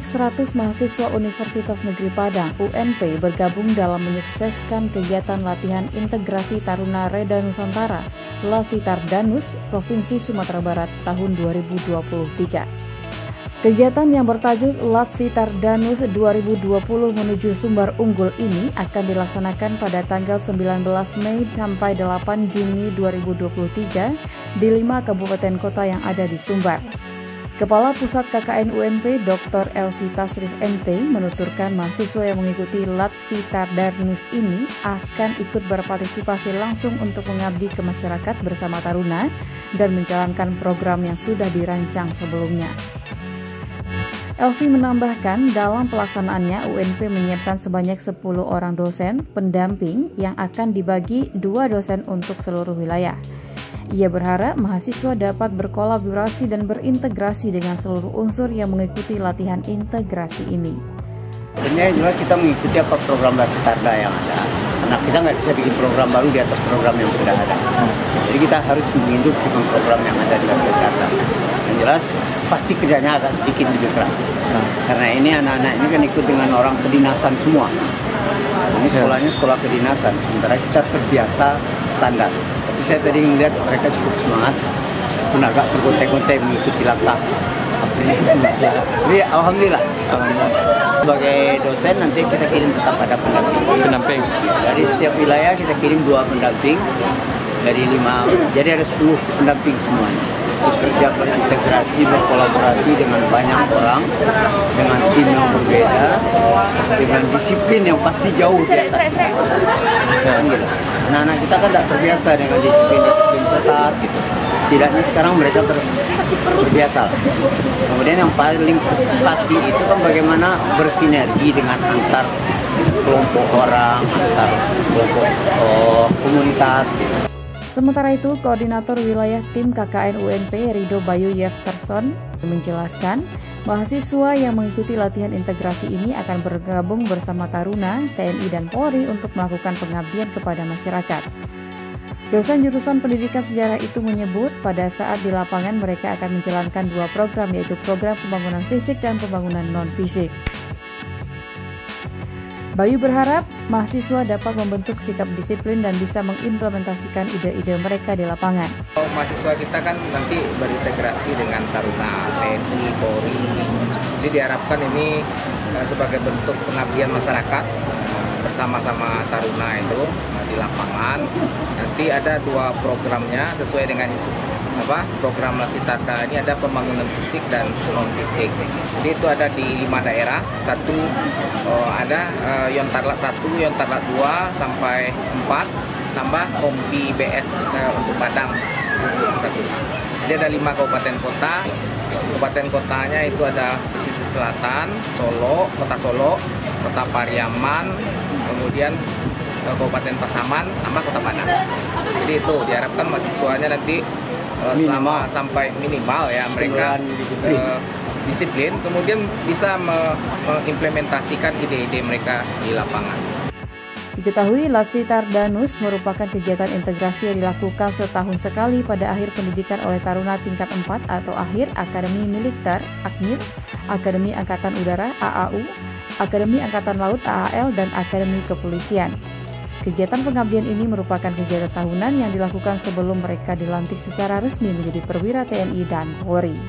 100 mahasiswa Universitas Negeri Padang (UNP) bergabung dalam menyukseskan kegiatan latihan integrasi Taruna Reda Nusantara Lasitar Danus, Provinsi Sumatera Barat tahun 2023. Kegiatan yang bertajuk Lasitar Danus 2020 menuju Sumbar Unggul ini akan dilaksanakan pada tanggal 19 Mei sampai 8 Juni 2023 di 5 kabupaten kota yang ada di Sumbar. Kepala Pusat KKN UNP Dr. Elvi Tasrif MT menuturkan mahasiswa yang mengikuti Lasitar Danus ini akan ikut berpartisipasi langsung untuk mengabdi ke masyarakat bersama Taruna dan menjalankan program yang sudah dirancang sebelumnya. Elvi menambahkan dalam pelaksanaannya UNP menyiapkan sebanyak 10 orang dosen pendamping yang akan dibagi 2 dosen untuk seluruh wilayah. Ia berharap mahasiswa dapat berkolaborasi dan berintegrasi dengan seluruh unsur yang mengikuti latihan integrasi ini. Sebenarnya jelas kita mengikuti apa program Lasitarda yang ada. Karena kita nggak bisa bikin program baru di atas program yang sudah ada. Jadi kita harus menginduk dengan program yang ada di Lasitarda. Yang jelas pasti kerjanya agak sedikit lebih keras. Karena ini anak-anak ini kan ikut dengan orang kedinasan semua. Ini sekolahnya sekolah kedinasan, sementara kita terbiasa standar. Tapi saya tadi melihat mereka cukup semangat, meskipun agak bergonte-gonte mengikuti langkah. Jadi alhamdulillah. Sebagai dosen nanti kita kirim tetap ada pendamping. Dari setiap wilayah kita kirim 2 pendamping dari 5, jadi ada 10 pendamping semuanya. Bekerja berintegrasi, berkolaborasi dengan banyak orang, dengan tim yang berbeda, dengan disiplin yang pasti jauh di atas. Anak-anak kita kan tidak terbiasa dengan disiplin ketat gitu. Setidaknya sekarang mereka terbiasa. Kemudian yang paling pasti itu kan bagaimana bersinergi dengan antar kelompok orang, antar kelompok komunitas gitu. Sementara itu, Koordinator Wilayah Tim KKN UNP Rido Bayu Yefterson menjelaskan mahasiswa yang mengikuti latihan integrasi ini akan bergabung bersama Taruna, TNI, dan Polri untuk melakukan pengabdian kepada masyarakat. Dosen jurusan pendidikan sejarah itu menyebut pada saat di lapangan mereka akan menjalankan 2 program, yaitu program pembangunan fisik dan pembangunan non-fisik. Bayu berharap mahasiswa dapat membentuk sikap disiplin dan bisa mengimplementasikan ide-ide mereka di lapangan. Mahasiswa kita kan nanti berintegrasi dengan Taruna, TNI, Polri. Jadi diharapkan ini sebagai bentuk pengabdian masyarakat bersama-sama Taruna itu di lapangan. Nanti ada 2 programnya sesuai dengan isu program Lasitarda ini, ada pembangunan fisik dan non fisik. Jadi itu ada di 5 daerah. Satu ada Yontarlat 1, Yontarlat 2 sampai 4, tambah Kompi BS untuk Padang 1. Jadi ada 5 kabupaten kota. Kabupaten kotanya itu ada pesisir selatan, Solo, kota Solo, kota Pariaman, kemudian Kabupaten Pasaman, tambah kota Padang. Jadi itu diharapkan mahasiswanya nanti selama sampai minimal ya mereka disiplin, kemudian bisa mengimplementasikan ide-ide mereka di lapangan. Diketahui Lasitar Danus merupakan kegiatan integrasi yang dilakukan setahun sekali pada akhir pendidikan oleh Taruna tingkat 4 atau akhir Akademi Militer (AKMIL), Akademi Angkatan Udara (AAU), Akademi Angkatan Laut (AAL), dan Akademi Kepolisian. Kegiatan pengabdian ini merupakan kegiatan tahunan yang dilakukan sebelum mereka dilantik secara resmi menjadi perwira TNI dan Polri.